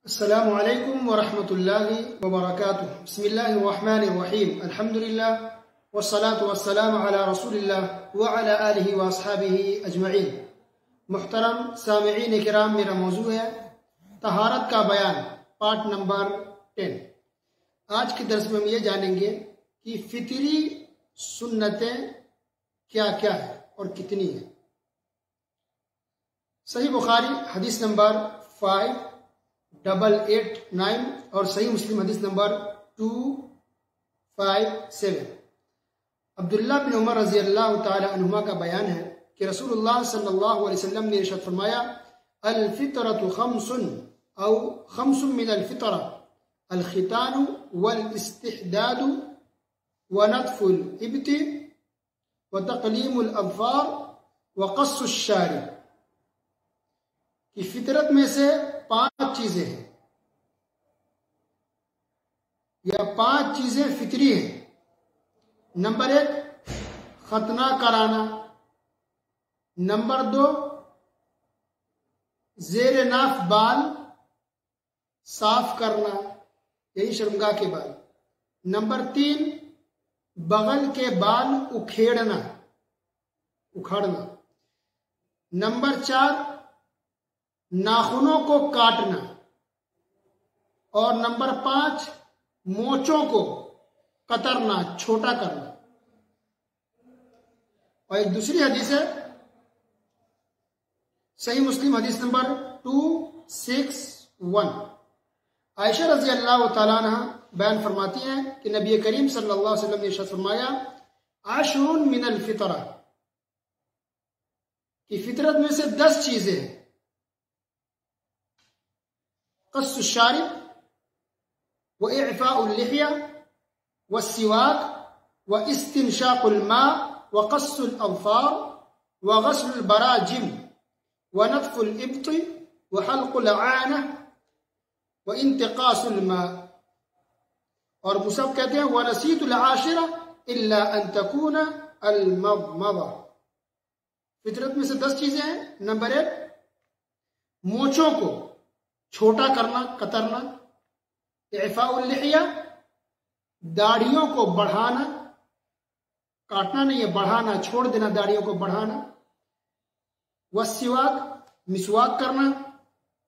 अस्सलामु अलैकुम वरहमतुल्लाहि वबरकातुह। बिस्मिल्लाहिर्रहमानिर्रहीम। अल्हम्दुलिल्लाह वस्सलातु वस्सलामु अला रसूलिल्लाह व अला आलिहि व अस्हाबिहि अजमईन। मुहतरम सामिईन किराम, मेरा मौजू है तहारत का बयान, पार्ट नंबर 10। आज के दर्स में हम ये जानेंगे कि फितरी सुन्नतें क्या क्या है और कितनी है। सही बुखारी हदीस नंबर 5889 और सही मुस्लिम हदीस नंबर 257। अब्दुल्लाह बिन उमर रजी अल्लाह तआला अन्हुमा का बयान है कि रसूलुल्लाह सल्लल्लाहु अलैहि वसल्लम ने इरशाद फरमाया, अल फितरतु खम्सुन औ खम्सुन मिन अल फितरा अल खितानु वल इस्तिहदादु व नतफुल इब्ति व तकलीमुल अज़फार व क़स्सुश शारिब। कि फितरत में से 5 चीजें हैं या 5 चीजें फितरी हैं। नंबर 1 खतना कराना, नंबर 2 जेर नाफ बाल साफ करना, यही शर्मगाह के बाल। नंबर 3 बगल के बाल उखाड़ना। नंबर 4 नाखूनों को काटना। और नंबर 5 मोचों को कतरना, छोटा करना। और एक दूसरी हदीस है, सही मुस्लिम हदीस नंबर 261। आयशा रजी अल्लाह तआला अन्हा बयान फरमाती हैं कि नबी करीम सल्लल्लाहु अलैहि वसल्लम ने इरशाद फरमाया, आशरुन मिनल फितरा, कि फितरत में से 10 चीजें हैं। क़स्सुश शारिब व इअफ़ाउल लिहिया व सिवाक व इस्तिंशाकुल मा व क़स्सुल अज़फ़ार व ग़स्लुल बराजिम व नतफ़ुल इब्ति व हल्क़ुल आना व इंतिक़ासुल मा। और मुसब कहते हैं व नसीतुल आशिरा इल्ला अन तकूना अल मज़मज़ा। फितरत में से 10 चीजें हैं। नंबर 1 मोचों को छोटा करना, कतरना। इफ़ाउल लिहिया दाढ़ियों को बढ़ाना, काटना नहीं है, बढ़ाना, छोड़ देना, दाढ़ियों को बढ़ाना। वस्सिवाक मिसवाक करना।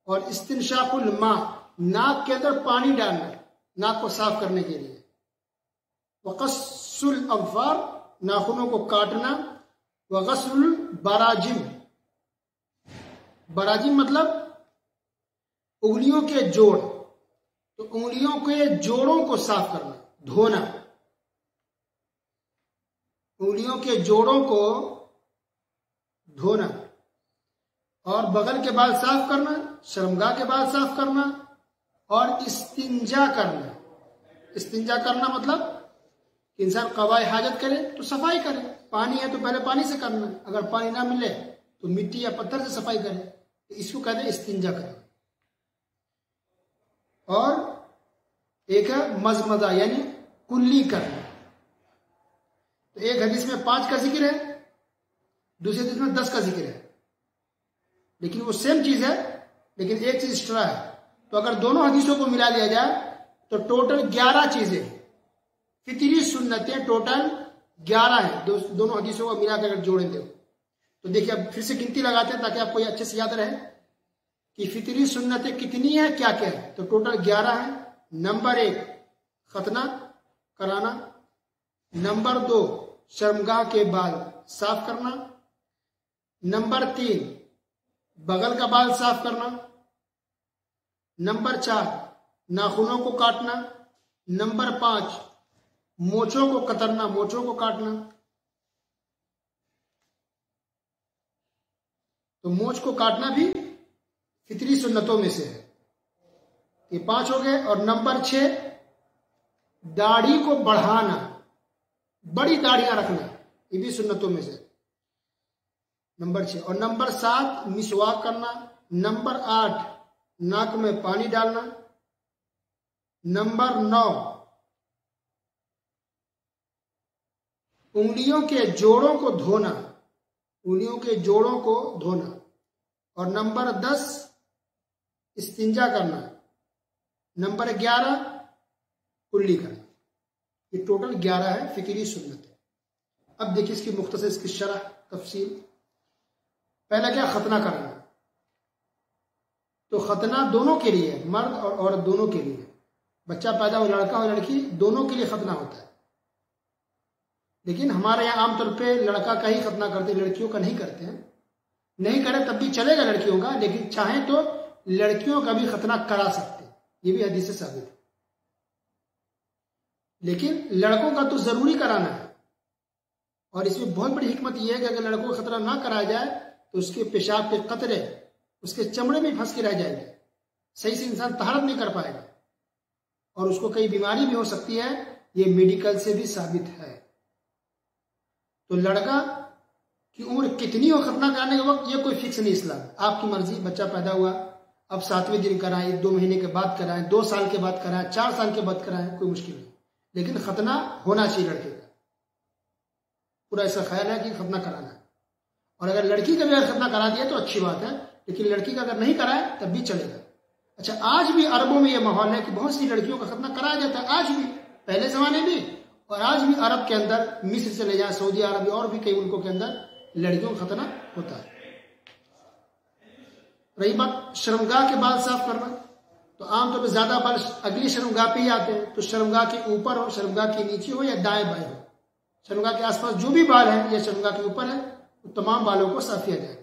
और इस्तिंशाकुल मा नाक के अंदर पानी डालना, नाक को साफ करने के लिए। वक़स्सुल अज़फ़ार नाखूनों को काटना। व ग़स्लुल बराजिम, बराजिम मतलब उंगलियों के जोड़, तो उंगलियों के जोड़ों को साफ करना, धोना। उंगलियों के जोड़ों को धोना। और बगल के बाल साफ करना, शर्मगाह के बाल साफ करना। और इस्तिंजा करना। इस्तिंजा करना मतलब कि इंसान क़ज़ाए हाजत करे तो सफाई करे। पानी है तो पहले पानी से करना, अगर पानी ना मिले तो मिट्टी या पत्थर से सफाई करे, तो इसको कहते हैं इस्तिंजा करना। और एक है मज़मज़ा यानी कुल्ली करना। तो एक हदीस में 5 का जिक्र है, दूसरे हदीस में 10 का जिक्र है, लेकिन वो सेम चीज है, लेकिन एक चीज एक्स्ट्रा है। तो अगर दोनों हदीसों को मिला लिया जाए तो टोटल 11 चीजें फितरी सुन्नतें टोटल 11 है। दोनों हदीसों को मिलाकर अगर जोड़ेंगे तो देखिए, अब फिर से गिनती लगाते हैं ताकि आपको ये अच्छे से याद रहे कि फितरी सुन्नतें कितनी है, क्या क्या है। तो टोटल 11 है। नंबर 1 खतना कराना। नंबर 2 शर्मगाह के बाल साफ करना। नंबर 3 बगल का बाल साफ करना। नंबर 4 नाखूनों को काटना। नंबर 5 मोचों को कतरना, मोचों को काटना। तो मोच को काटना भी फितरी सुन्नतों में से है। ये 5 हो गए। और नंबर 6 दाढ़ी को बढ़ाना, बड़ी दाढ़ियां रखना, ये भी सुन्नतों में से नंबर 6। और नंबर 7 मिसवाक करना। नंबर 8 नाक में पानी डालना। नंबर 9 उंगलियों के जोड़ों को धोना, उंगलियों के जोड़ों को धोना। और नंबर 10 इस्तिंजा करना, नंबर 11 कुल्ली करना। ये टोटल 11 है फिक्री सुन्नत है। अब देखिए इसकी मुख्तसर इसकी शरह तफसील। पहला क्या, खतना करना। तो खतना दोनों के लिए, मर्द और औरत दोनों के लिए, बच्चा पैदा हो लड़का हो लड़की दोनों के लिए खतना होता है। लेकिन हमारे यहाँ आमतौर पे लड़का का ही खतना करते, लड़कियों का नहीं करते हैं। नहीं करें तब भी चलेगा लड़कियों का, लेकिन चाहें तो लड़कियों का भी खतना करा सकते हैं, ये भी हदीस से साबित है। लेकिन लड़कों का तो जरूरी कराना है। और इसमें बहुत बड़ी हिकमत यह है कि अगर लड़कों का खतना ना कराया जाए तो उसके पेशाब के कतरे उसके चमड़े में फंस के रह जाएंगे, सही से इंसान तहारत नहीं कर पाएगा और उसको कई बीमारी भी हो सकती है। ये मेडिकल से भी साबित है। तो लड़का की उम्र कितनी हो खतना कराने के वक्त, ये कोई फिक्स नहीं इस्लाम, आपकी मर्जी। बच्चा पैदा हुआ, अब 7वें दिन कराएं, 2 महीने के बाद कराएं, 2 साल के बाद कराएं, 4 साल के बाद कराएं, कोई मुश्किल नहीं। लेकिन खतना होना चाहिए लड़के का। पूरा ऐसा ख्याल है कि खतना कराना है। और अगर लड़की का भी अगर खतना करा दिया तो अच्छी बात है, लेकिन लड़की का अगर नहीं कराए तब भी चलेगा। अच्छा, आज भी अरबों में यह माहौल है कि बहुत सी लड़कियों का खतना कराया जाता है, आज भी, पहले जमाने में और आज भी। अरब के अंदर, मिस्र चले जाए, सऊदी अरब और भी कई मुल्कों के अंदर लड़कियों का खतना होता है। रही बात शर्मगाह के बाल साफ करना, तो आमतौर पर ज्यादा बाल अगली शर्मगाह पे ही आते हैं। तो शर्मगाह के ऊपर हो, शर्मगाह के नीचे हो या दाएं बाएं हो, शर्मगाह के आसपास जो भी बाल है या शर्मगाह के ऊपर है, तो तमाम बालों को साफ किया जाएगा।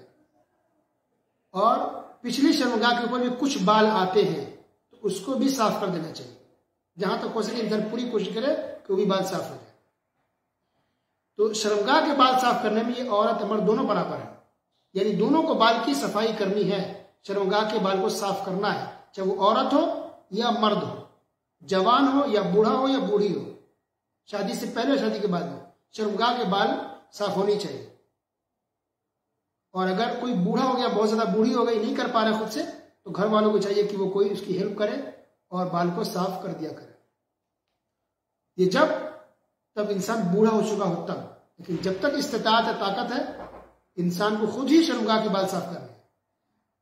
और पिछली शर्मगाह के ऊपर भी कुछ बाल आते हैं तो उसको भी साफ कर देना चाहिए। जहां तक हो सके इधर पूरी कोशिश करे कि वो भी बाल साफ हो जाए। तो शर्मगाह के बाल साफ करने में ये औरत मर्द दोनों बराबर है, यानी दोनों को बाल की सफाई करनी है। शर्मगाह के बाल को साफ करना है, चाहे वो औरत हो या मर्द हो, जवान हो या बूढ़ा हो या बूढ़ी हो, शादी से पहले शादी के बाद हो, शर्मगाह के बाल साफ होनी चाहिए। और अगर कोई बूढ़ा हो गया, बहुत ज्यादा बूढ़ी हो गई, नहीं कर पा रहे खुद से, तो घर वालों को चाहिए कि वो कोई उसकी हेल्प करे और बाल को साफ कर दिया करे। ये जब तब इंसान बूढ़ा हो चुका हो तब, लेकिन जब तक इस्तिताअत है, ताकत है, इंसान को खुद ही शर्मगाह के बाल साफ करने।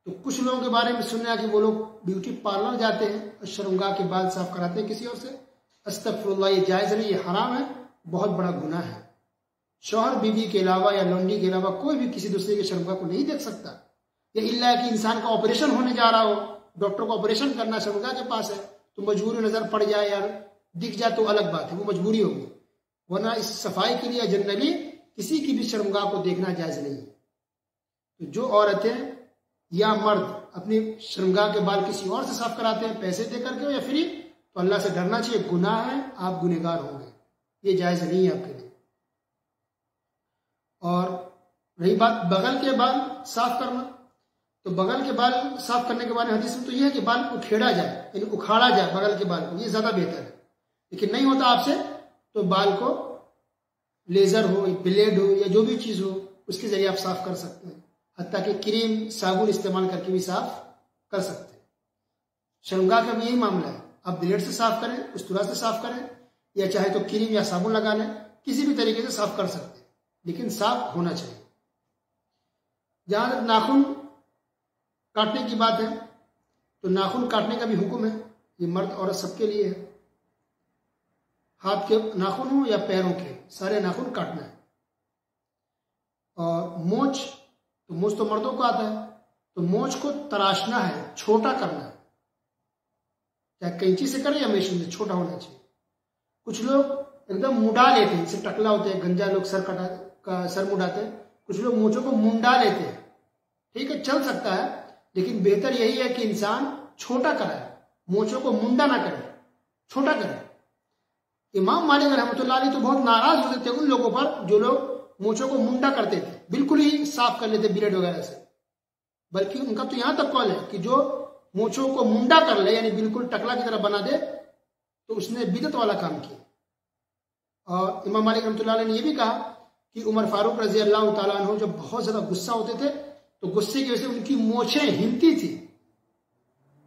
तो कुछ लोगों के बारे में सुनना कि वो लोग ब्यूटी पार्लर जाते हैं और शर्मगाह के बाल साफ कराते हैं किसी और से। अस्तगफिरुल्लाह, ये जायज नहीं, ये हराम है, बहुत बड़ा गुनाह है। शौहर बीवी के अलावा या लौंडी के अलावा कोई भी किसी दूसरे के शर्मगाह को नहीं देख सकता। या इल्ला कि इंसान का ऑपरेशन होने जा रहा हो, डॉक्टर को ऑपरेशन करना, शर्मगाह के पास है, तो मजबूरी नजर पड़ जाए यार, दिख जाए तो अलग बात है, वो मजबूरी होगी। वरना इस सफाई के लिए जनरली किसी की भी शर्मगाह को देखना जायज नहीं है। तो जो औरतें या मर्द अपनी शर्मगाह के बाल किसी और से साफ कराते हैं, पैसे दे करके हो या फ्री, तो अल्लाह से डरना चाहिए, गुनाह है, आप गुनहगार होंगे, ये जायज नहीं है आपके लिए। और रही बात बगल के बाल साफ करना, तो बगल के बाल साफ करने के बारे में हदीस में तो यह है कि बाल उखेड़ा जाए, यानी उखाड़ा जाए बगल के बाल को, ये ज्यादा बेहतर है। लेकिन नहीं होता आपसे तो बाल को लेजर हो, ब्लेड हो या जो भी चीज हो उसके जरिए आप साफ कर सकते हैं। हत्ता कि क्रीम साबुन इस्तेमाल करके भी साफ कर सकते हैं। शर्मगाह का भी यही मामला है, आप ब्लेड से साफ करें, उस्तरा से साफ करें, या चाहे तो क्रीम या साबुन लगा लें, किसी भी तरीके से साफ कर सकते हैं, लेकिन साफ होना चाहिए। जहां तक नाखून काटने की बात है, तो नाखून काटने का भी हुक्म है, ये मर्द औरत सबके लिए है। हाथ के नाखून हो या पैरों के, सारे नाखून काटना है। और मोच, तो मोच तो मर्दों को आता है, तो मोच को तराशना है, छोटा करना है, चाहे कैंची से करें या मशीन से, छोटा होना चाहिए। कुछ लोग एकदम मुंडा लेते हैं, जैसे टकला होते हैं, गंजा लोग सर मुंडाते हैं, कुछ लोग मोचों को मुंडा लेते हैं। ठीक है, चल सकता है, लेकिन बेहतर यही है कि इंसान छोटा कराए, मोचों को मुंडा ना करे, छोटा करे। इमाम मालिक रहमतुल्लाह अलैह तो बहुत नाराज होते थे उन लोगों पर जो लोग मोचों को मुंडा करते थे, बिल्कुल ही साफ कर लेते ब्लेड वगैरह से। बल्कि उनका तो यहां तक कॉल है कि जो मोचों को मुंडा कर ले, यानी बिल्कुल टकला की तरह बना दे, तो उसने बिदअत वाला काम किया। और इमाम मालिक रहमतुल्लाह अलैह ने यह भी कहा कि उमर फारूक रजी अल्लाह तआला अन्हु जब बहुत ज्यादा गुस्सा होते थे, तो गुस्से की वजह से उनकी मोछें हिलती थी।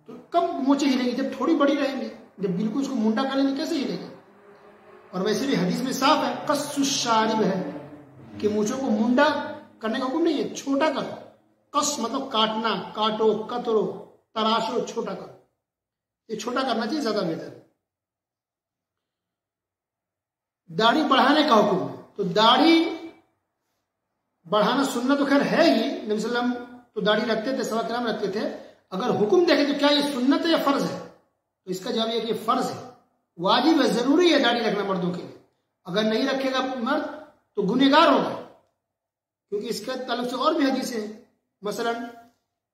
तो कब मोछें हिलेंगी? जब थोड़ी बड़ी रहेंगी, जब बिल्कुल उसको मुंडा कर लेंगे कैसे हिलेगी? और वैसे भी हदीस में साफ है, कस्सुश शारिब है कि मूंछों को मुंडा करने का हुक्म नहीं है, छोटा करो। कस मतलब काटना, काटो, कतरो, तराशो, छोटा करो। ये छोटा करना चाहिए, ज्यादा बेहतर है। दाढ़ी बढ़ाने का हुक्म है, तो दाढ़ी बढ़ाना सुन्नत तो खैर है ही, नबी सल्लम तो दाढ़ी रखते थे, सहाबा किराम रखते थे। अगर हुक्म देखे तो क्या ये सुन्नत है या फर्ज है? तो इसका जवाब यह कि फर्ज है, वाजिब है, जरूरी है दाढ़ी रखना मर्दों के लिए। अगर नहीं रखेगा मर्द तो गुनहगार होगा, क्योंकि इसके ताल्लुक से और भी हदीसें हैं। मसलन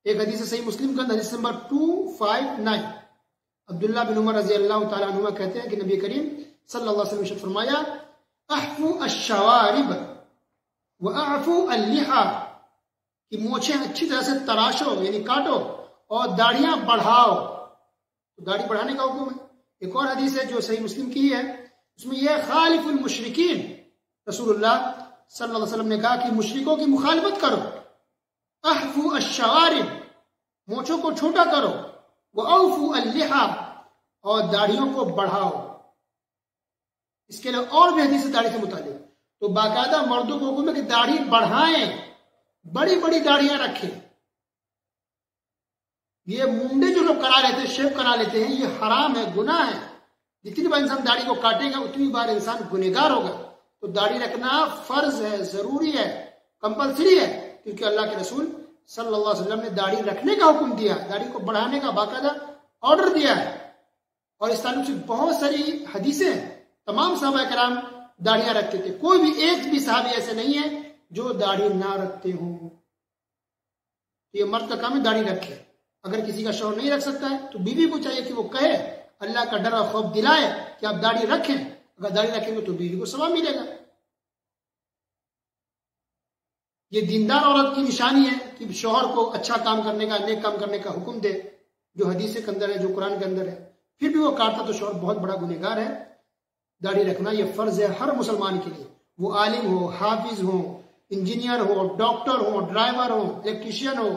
एक हदीस है सही मुस्लिम का, हदीस नंबर 259, अब्दुल्लाह बिन उमर रजी अल्लाह तआला अन्हुमा कहते हैं कि नबी करीम सल्लल्लाहु अलैहि वसल्लम ने फरमाया, अहफू अश्शवारिब व अअफू अल्लिहा, कि मोछें अच्छी तरह से तराशो यानी काटो और दाढ़ियां बढ़ाओ। तो दाढ़ी बढ़ाने का हुक्म है। एक और हदीस है जो सही मुस्लिम की है, उसमें यह खालिफुल मुशरिकीन, रसूलुल्लाह सल्लल्लाहु अलैहि वसल्लम ने कहा कि मुशरिकों की मुखालिफत करो। अहफू अश्शवारिब, मोछों को छोटा करो, व औफू अल्लिहा, और दाढ़ियों को बढ़ाओ। इसके लिए और भी हदीस दाढ़ी से मुतालिक। तो बाकायदा मर्दों को हुक्म है कि दाढ़ी बढ़ाएं, बड़ी बड़ी दाढ़ियां रखें। ये मुंडे जो लोग करा लेते हैं, शेव करा लेते हैं, ये हराम है, गुनाह है। जितनी बार इंसान दाढ़ी को काटेगा उतनी बार इंसान गुनहगार होगा। तो दाढ़ी रखना फर्ज है, जरूरी है, कंपलसरी है, क्योंकि अल्लाह के रसूल सल्लल्लाहु अलैहि वसल्लम ने दाढ़ी रखने का हुक्म दिया, दाढ़ी को बढ़ाने का बाकायदा ऑर्डर दिया है। और इस ताल्लुक से बहुत सारी हदीसें हैं। तमाम सहाबा किराम दाढ़ियां रखते थे, कोई भी एक भी सहाबी ऐसे नहीं है जो दाढ़ी ना रखते हो। तो ये मर्द का काम है दाढ़ी रखे। अगर किसी का शौहर नहीं रख सकता है तो बीवी को चाहिए कि वो कहे, अल्लाह का डर और खौफ दिलाए कि आप दाढ़ी रखें। अगर दाढ़ी रखेंगे तो बीवी को सवाब मिलेगा। ये दीनदार औरत की निशानी है कि शौहर को अच्छा काम करने का, नेक काम करने का हुक्म दे, जो हदीस के अंदर है, जो कुरान के अंदर है। फिर भी वो काटता तो शौहर बहुत बड़ा गुनहगार है। दाढ़ी रखना यह फर्ज है हर मुसलमान के लिए, वो आलिम हो, हाफिज हो, इंजीनियर हो, डॉक्टर हो, ड्राइवर हो, इलेक्ट्रीशियन हो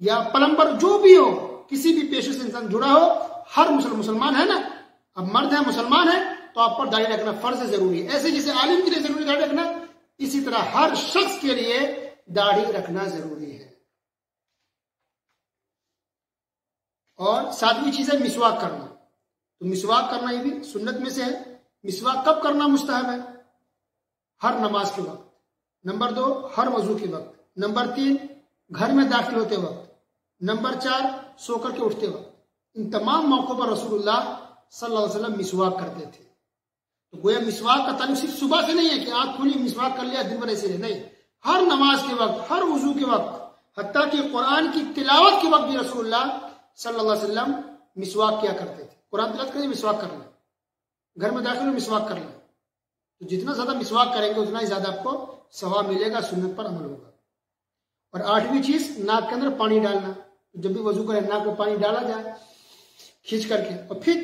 या प्लम्बर, जो भी हो, किसी भी पेशे से इंसान जुड़ा हो, हर मुसलमान है ना। अब मर्द है, मुसलमान है, तो आप पर दाढ़ी रखना फर्ज है, जरूरी है। ऐसे जैसे आलिम के लिए जरूरी दाढ़ी रखना, इसी तरह हर शख्स के लिए दाढ़ी रखना जरूरी है। और सातवीं चीज है मिसवाक करना। तो मिसवाक करना ये भी सुन्नत में से है। मिसवाक कब करना मुस्तहब है? हर नमाज के वक्त। नंबर 2 हर वजू के वक्त। नंबर 3 घर में दाखिल होते वक्त। नंबर 4 सोकर के उठते वक्त। इन तमाम मौकों पर रसूलुल्लाह सल्लल्लाहु अलैहि वसल्लम मिसवाक करते थे। तो गोया मिसवाक का ताल्लुक सिर्फ सुबह से नहीं है कि आंख खुली मिसवाक कर लिया, दिन भर ऐसे नहीं। हर नमाज के वक्त, हर वजू के वक्त, हत्ता कि कुरान की तिलावत के वक्त भी रसूलुल्लाह सल्लल्लाहु अलैहि वसल्लम मिसवाक किया करते थे। कुरान तिलावत करें, मिसवाक करना, घर में दाखिल हो मिसवाक करना। तो जितना ज्यादा मिसवाक करेंगे उतना ही ज्यादा आपको सवाब मिलेगा, सुन्नत पर अमल होगा। और 8वीं चीज नाक के अंदर पानी डालना। तो जब भी वजू करें नाक में पानी डाला जाए खींच करके, और फिर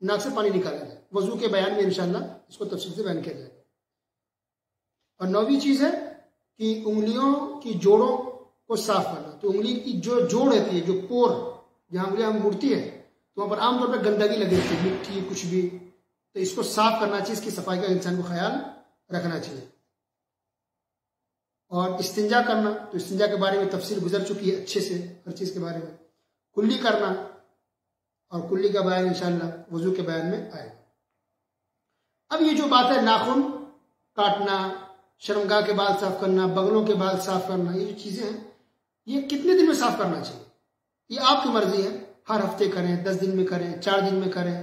नाक से पानी निकाला जाए। वजू के बयान में इंशाल्लाह इसको तफसील से बयान किया जाएगा। और 9वीं चीज है कि उंगलियों की जोड़ों को साफ करना। तो उंगली की जो जोड़ रहती है, जो पोर जहां उंगलियां मुड़ती है, तो वहां पर आमतौर पर गंदगी लगी रहती है, मिट्टी कुछ भी, तो इसको साफ करना चाहिए। इसकी सफाई का इंसान को ख्याल रखना चाहिए। और इस्तिंजा करना, तो इस्तिंजा के बारे में तफसील गुजर चुकी है अच्छे से, हर चीज के बारे में। कुल्ली करना, और कुल्ली का बयान इंशाल्लाह वजू के बयान में आएगा। अब ये जो बात है नाखून काटना, शर्मगाह के बाल साफ करना, बगलों के बाल साफ करना, ये जो चीजें हैं ये कितने दिन में साफ करना चाहिए ये आपकी मर्जी है। हर हफ्ते करें, 10 दिन में करें, 4 दिन में करें,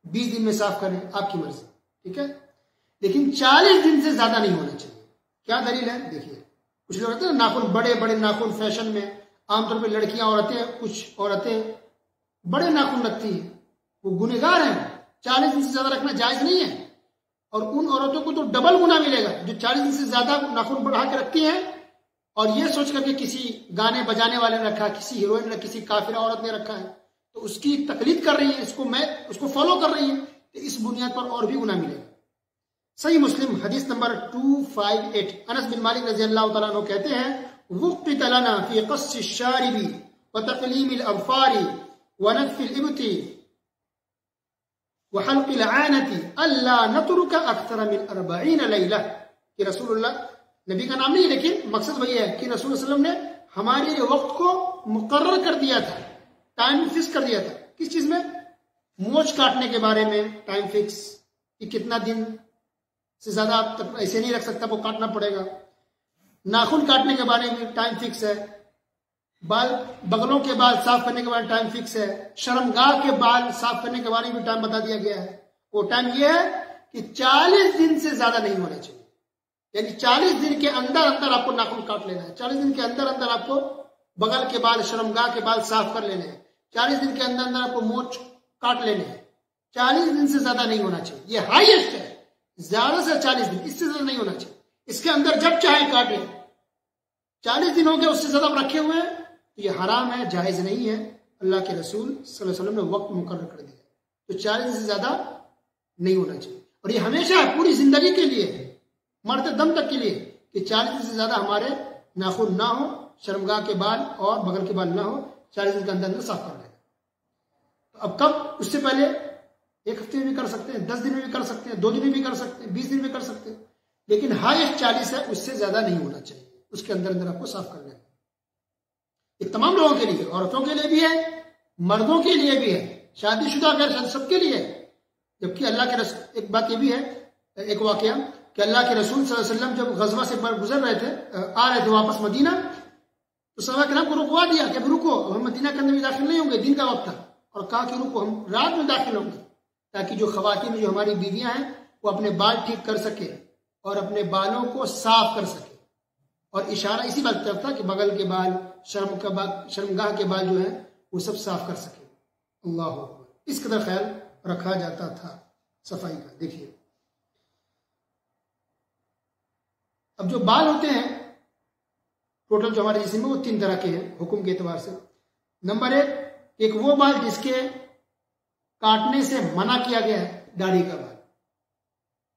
20 दिन में साफ करें, आपकी मर्जी, ठीक है। लेकिन 40 दिन से ज्यादा नहीं होना चाहिए। क्या दलील है देखिए। कुछ लोग कहते हैं नाखून, बड़े बड़े नाखून फैशन में, आमतौर पर लड़कियां, औरतें, कुछ औरतें बड़े नाखून रखती हैं, वो गुनहगार हैं। 40 दिन से ज्यादा रखना जायज नहीं है। और उन औरतों को तो डबल गुना मिलेगा जो 40 दिन से ज्यादा नाखून बढ़ा के रखती हैं, और ये सोच करके किसी गाने बजाने वाले ने रखा, किसी हीरोइन ने, किसी काफिरा औरत ने रखा है, तो उसकी तकलीद कर रही है, उसको फॉलो कर रही है, तो इस बुनियाद पर और भी गुना मिलेगा। सही मुस्लिम हदीस नंबर 258, अनस बिन मालिक रजी अल्लाह तआला अन्हु कहते हैं, वुक़्तित लना फी क़स्सि शारिबी व तक़लीमिल अज़फ़ारी व नफ़िल इब्ती व हल्क़िल आनती अल्ला नतरुक अक्सर मिन 40 लैला। कि रसूलुल्लाह, नबी का नाम नहीं, लेकिन मकसद वही है कि रसूल सल्लल्लाहु अलैहि वसल्लम ने हमारे लिए वक्त को मुकर्रर कर दिया था, टाइम फिक्स कर दिया था किस चीज में? मोच काटने के बारे में टाइम फिक्स कि कितना दिन से ज्यादा आप तक ऐसे नहीं रख सकता, वो काटना पड़ेगा। नाखून काटने के बारे में टाइम फिक्स है। बाल, बगलों के बाल साफ करने के बारे में टाइम फिक्स है। शर्मगाह के बाल साफ करने के बारे में भी टाइम बता दिया गया है। वो टाइम ये है कि 40 दिन से ज्यादा नहीं होना चाहिए, यानी 40 दिन के अंदर अंदर आपको नाखून काट लेना है। 40 दिन के अंदर अंदर आपको बगल के बाल, शर्मगाह के बाल साफ कर लेने हैं। 40 दिन के अंदर अंदर आपको मोच काट लेने हैं। 40 दिन से ज्यादा नहीं होना चाहिए, ये हाईएस्ट है। ज्यादा से 40 दिन, इससे ज्यादा नहीं होना चाहिए। इसके अंदर जब चाहे काटे। 40 दिन हो गए, उससे ज्यादा रखे हुए हैं तो ये हराम है, जायज नहीं है। अल्लाह के रसूल सल्लल्लाहु अलैहि वसल्लम ने वक्त मुकर्रर कर दिया, तो 40 दिन से ज्यादा नहीं होना चाहिए। और ये हमेशा है, पूरी जिंदगी के लिए है, मरते दम तक के लिए, कि 40 दिन से ज्यादा हमारे नाखून ना हो, शर्मगाह के बाल और बगल के बाल ना हो। 40 दिन के अंदर अंदर साफ कर लेना। तो अब कब? उससे पहले 1 हफ्ते में भी कर सकते हैं, 10 दिन में भी कर सकते हैं, 2 दिन में भी कर सकते हैं, 20 दिन में कर सकते हैं, लेकिन हाईएस्ट 40 है, उससे ज्यादा नहीं होना चाहिए। उसके अंदर अंदर आपको साफ कर लेना। ये तमाम लोगों के लिए, औरतों के लिए भी है, मर्दों के लिए भी है, शादीशुदा गैर शादी सबके लिए है। जबकि अल्लाह के रसूल, एक बात ये भी है, एक वाकया कि अल्लाह के रसूल सल्लल्लाहु अलैहि वसल्लम जब गजवा से गुजर रहे थे, आ रहे थे वापस मदीना, तो सहाबा किराम को रुकवा दिया कि रुको, हम मदीना के अंदर भी दाखिल नहीं होंगे, दिन का वक्त था, और कहा कि रुको, हम रात में दाखिल होंगे, ताकि जो खवातीन, जो हमारी बीवियां हैं, वो अपने बाल ठीक कर सके और अपने बालों को साफ कर सके। और इशारा इसी बात की तरफ था कि बगल के बाल, शर्मगाह के बाल जो है वो सब साफ कर सके। अल्लाह अकबर। इस कदर ख्याल रखा जाता था सफाई का। देखिए, अब जो बाल होते हैं टोटल जो हमारे जिस्म में, वो 3 तरह के हैं हुक्म के एतबार से। नंबर 1, एक वो बाल जिसके काटने से मना किया गया है, दाढ़ी का बाल।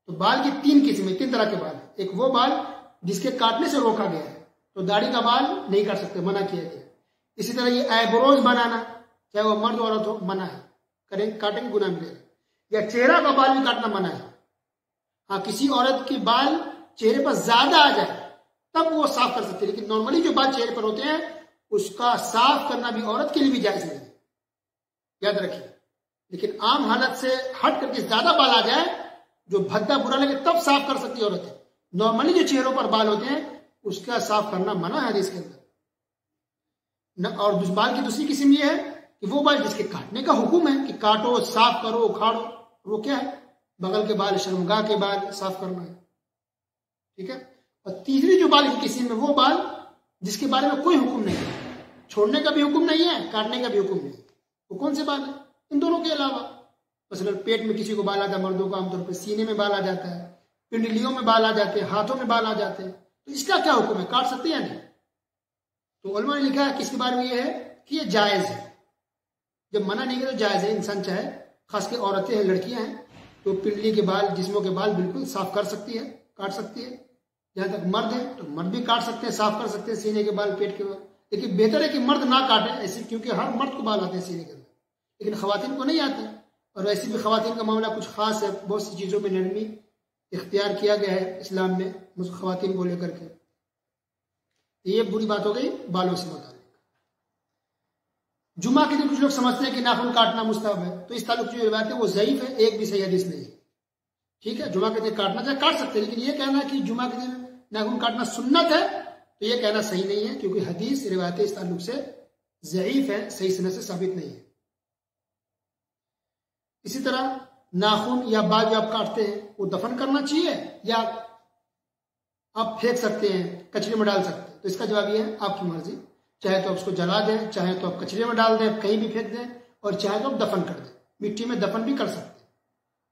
तो बाल की 3 किस्में, 3 तरह के बाल है। एक वो बाल जिसके काटने से रोका गया है, तो दाढ़ी का बाल नहीं काट सकते, मना किया गया। इसी तरह ये आईब्रोज बनाना, चाहे वो मर्द औरत हो, मना है, करेंगे, काटेंगे, गुनाह मिलेगा। या चेहरा का बाल भी काटना मना है। हाँ, किसी औरत की बाल चेहरे पर ज्यादा आ जाए तब वो साफ कर सकते हैं, लेकिन नॉर्मली जो बाल चेहरे पर होते हैं उसका साफ करना भी औरत के लिए भी जायज नहीं है, याद रखिए। लेकिन आम हालत से हट करके ज्यादा बाल आ जाए, जो भद्दा बुरा लगे, तब साफ कर सकती है औरत। नॉर्मली जो चेहरों पर बाल होते हैं उसका साफ करना मना है हदीस के अंदर। और बाल की दूसरी किस्म ये है कि वो बाल जिसके काटने का हुक्म है कि काटो, साफ करो, उखाड़ो, वो क्या है? बगल के बाल, शर्मगाह के बाल साफ करना है, ठीक है। और तीसरी जो बाल की किस्म है, वो बाल जिसके बारे में कोई हुक्म नहीं है, छोड़ने का भी हुक्म नहीं है, काटने का भी हुक्म नहीं। वो कौन से बाल है? इन दोनों के अलावा, मसलन पेट में किसी को बाल आता है, मर्दों को आमतौर पर सीने में बाल आ जाता है, पिंडलियों में बाल आ जाते हैं, हाथों में बाल आ जाते हैं, तो इसका क्या हुक्म है? काट सकते हैं या नहीं? तो उलमा ने लिखा है कि इसके बारे में यह है कि यह जायज है। जब मना नहीं किया तो जायज है। इंसान चाहे, खास के औरतें हैं, लड़कियां हैं, तो पिंडली के बाल, जिस्मों के बाल बिल्कुल साफ कर सकती है, काट सकती है। जहां तक मर्द है तो मर्द भी काट सकते हैं, साफ कर सकते हैं, सीने के बाल, पेट के बाल। लेकिन बेहतर है कि मर्द ना काटे ऐसे, क्योंकि हर मर्द को बाल आते हैं सीने के अंदर, लेकिन खवातीन को नहीं आते। और वैसे भी खवातीन का मामला कुछ खास है, बहुत सी चीजों में नरमी इख्तियार किया गया है इस्लाम में खवातीन को लेकर के। ये बुरी बात हो गई बालों से मुताल्लिक। जुमा के दिन कुछ लोग समझते हैं कि नाखून काटना मुस्तहब है, तो इस ताल्लुक जो रिवायत है वो ज़ईफ है, एक भी सही हदीस नहीं है, ठीक है। जुमा के दिन काटना चाहे काट सकते हैं, लेकिन ये कहना कि जुमा के दिन नाखून काटना सुन्नत है, तो ये कहना सही नहीं है, क्योंकि हदीस रिवायतें इस ताल्लुक से ज़ईफ है, सही सनद से साबित नहीं है। इसी तरह नाखून या बाल जो आप काटते हैं वो दफन करना चाहिए या आप फेंक सकते हैं, कचरे में डाल सकते हैं? तो इसका जवाब ये है, आपकी मर्जी। चाहे तो आप उसको जला दें, चाहे तो आप कचरे में डाल दें, कहीं भी फेंक दें, और चाहे तो आप दफन कर दें, मिट्टी में दफन भी कर सकते हैं।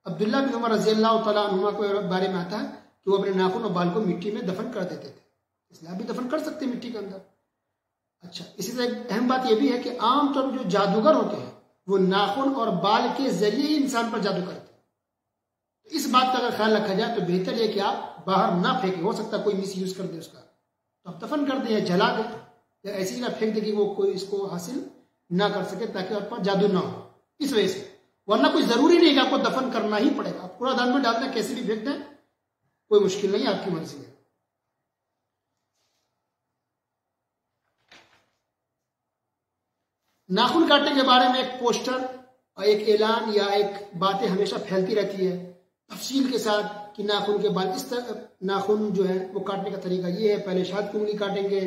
अब्दुल्ला बिन उमर रज़ी अल्लाह तआला अन्हुमा के बारे में आता है कि वो अपने नाखून और बाल को मिट्टी में दफन कर देते थे, इसलिए आप भी दफन कर सकते हैं मिट्टी के अंदर। अच्छा, इसी तरह एक अहम बात यह भी है कि आमतौर पर जो जादूगर होते हैं वो नाखून और बाल के जरिए ही इंसान पर जादू करते हैं। इस बात का अगर ख्याल रखा जाए तो बेहतर है कि आप बाहर ना फेंकें, हो सकता है कोई मिस यूज कर दे उसका, तो आप दफन कर दें या जला दें या ऐसी जगह फेंक दें कि वो कोई इसको हासिल ना कर सके, ताकि आप पर जादू ना हो, इस वजह से। वरना कोई जरूरी नहीं कि आपको दफन करना ही पड़ेगा, आप पूरा दान में डाल दें, कैसे भी फेंक दें, कोई मुश्किल नहीं है, आपकी मर्जी है। नाखून काटने के बारे में एक पोस्टर और एक ऐलान या एक बातें हमेशा फैलती रहती है तफसील के साथ कि नाखून के बाल इस तरह, नाखून जो है वो काटने का तरीका ये है, पहले शाद की उंगली काटेंगे,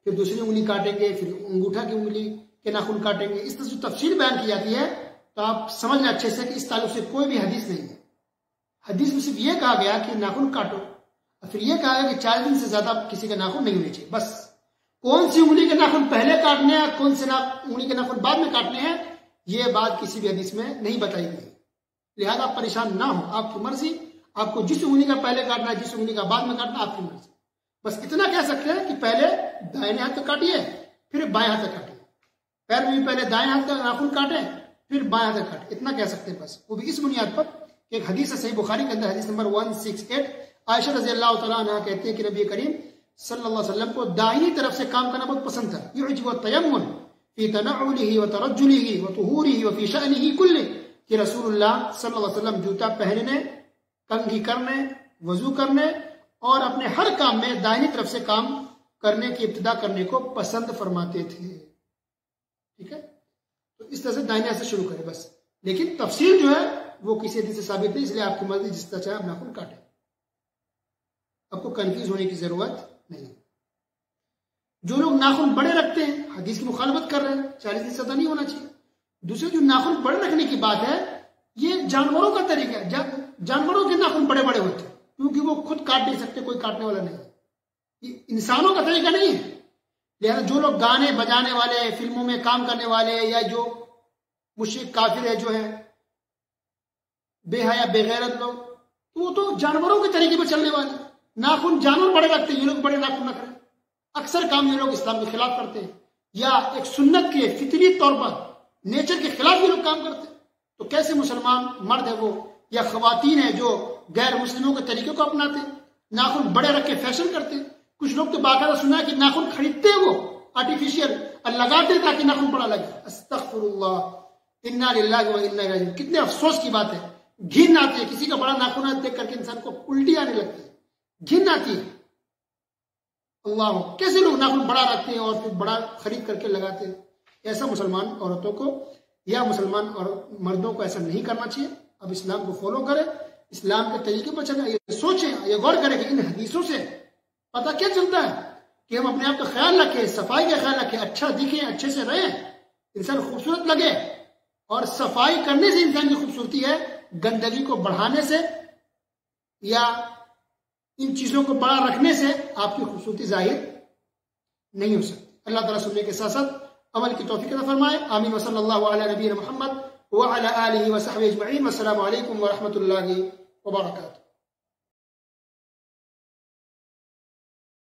फिर दूसरी उंगली काटेंगे, फिर अंगूठा की उंगली के नाखून काटेंगे। इस तरह से तफसील बयान की जाती है तो आप समझ लें अच्छे से कि इस ताल्लुक से कोई भी हदीस नहीं है। हदीस में सिर्फ ये कहा गया कि नाखून काटो, और फिर ये कहा गया कि 4 दिन से ज्यादा किसी के नाखून नहीं होने चाहिए। बस कौन सी उंगली के नाखून पहले काटने हैं, कौन से उंगली के नाखून बाद में काटने हैं, ये बात किसी भी हदीस में नहीं बताई गई। लिहाजा आप परेशान ना हो, आपकी मर्जी, आपको जिस उंगली का पहले काटना है, जिस उंगली का बाद में काटना, आपकी मर्जी। बस इतना कह सकते हैं कि पहले दाहिने हाथ तक काटिए, फिर बाएं हाथ तक काटिए। पैर में भी पहले दाएं हाथ तक नाखून काटे, फिर बाएं हाथ तक काटे, इतना कह सकते हैं बस। वो भी इस बुनियाद पर कि एक हदीस है सही बुखारी के अंदर, हदीस नंबर 168, आयशा रज़ी अल्लाह तआला अन्हा कहती है कि नबी करीम सल्लल्लाहु अलैहि वसल्लम को दाहिनी तरफ से काम करना बहुत पसंद था। युजिबु तयम्मुन फी तनअुलिही व तरज्जुलिही व तुहूरिही व फी शअनिही कुल्ली, कि रसूलुल्लाह सल्लल्लाहु अलैहि वसल्लम जूता पहनने, कंघी करने, वजू करने और अपने हर काम में दाहिनी तरफ से काम करने की इब्तिदा करने को पसंद फरमाते थे। ठीक है, तो इस तरह से दाहिने हाथ से शुरू करें बस। लेकिन तफसील जो है वो किसी हदीस से साबित नहीं, इसलिए आपकी मर्जी जिस तरह चाहे आप नाखून काटें, आपको कंफ्यूज होने की जरूरत नहीं। जो लोग नाखून बड़े रखते हैं हदीस की मुखालफत कर रहे हैं, 40 दिन से ज्यादा नहीं होना चाहिए। दूसरे जो नाखून बड़े रखने की बात है, ये जानवरों का तरीका है। जानवरों के नाखून बड़े बड़े होते हैं क्योंकि वो खुद काट नहीं सकते, कोई काटने वाला नहीं है। ये इंसानों का तरीका नहीं है। लिहाजा जो लोग गाने बजाने वाले, फिल्मों में काम करने वाले, या जो मुश्रिक काफिर है, जो है बेहया बेगैरत लोग, तो वो तो जानवरों के तरीके पर चलने वाले। नाखून जानवर बड़े रखते हैं, ये लोग बड़े नाखून रख रहे हैं। अक्सर काम ये लोग इस्लाम के खिलाफ करते हैं, या एक सुन्नत के फितरी तौर पर नेचर के खिलाफ ये लोग काम करते हैं। तो कैसे मुसलमान मर्द है वो या खवातीन है जो गैर मुस्लिमों के तरीके को अपनाते हैं, नाखून बड़े रख के फैशन करते हैं। कुछ लोग तो बाकायदा सुना है कि नाखून खरीदते हैं वो आर्टिफिशियल और लगाते हैं ताकि नाखून बड़ा लगे। अस्तगफिरुल्लाह, इन्ना लिल्लाहि व इन्ना इलैहि राजिऊन। कितने अफसोस की बात है, घिन आती है किसी का बड़ा नाखून देख करके इंसान को उल्टी आने लगती है, घिन आती है। अल्लाह, कैसे लोग नाखून बड़ा रखते हैं और फिर बड़ा खरीद करके लगाते हैं। ऐसा मुसलमान औरतों को या मुसलमान और मर्दों को ऐसा नहीं करना चाहिए। अब इस्लाम को फॉलो करें, इस्लाम के तरीके पर चलें। ये सोचें, ये गौर करें कि इन हदीसों से पता क्या चलता है कि हम अपने आप का ख्याल रखें, सफाई का ख्याल रखें, अच्छा दिखें, अच्छे से रहें, इंसान खूबसूरत लगे। और सफाई करने से इंसान की खूबसूरती है, गंदगी को बढ़ाने से या इन चीजों को बड़ा रखने से आपकी खूबसूरती जाहिर नहीं हो सकती। अल्लाह ताला सुनने के साथ साथ अमल की तौफीक अता फरमाए। आमीन। व सल्लल्लाहु अला नबीना मुहम्मद व अला आलिहि व सहबिहि अजमईन। वस्सलामु अलैकुम व रहमतुल्लाहि व बरकातुहू।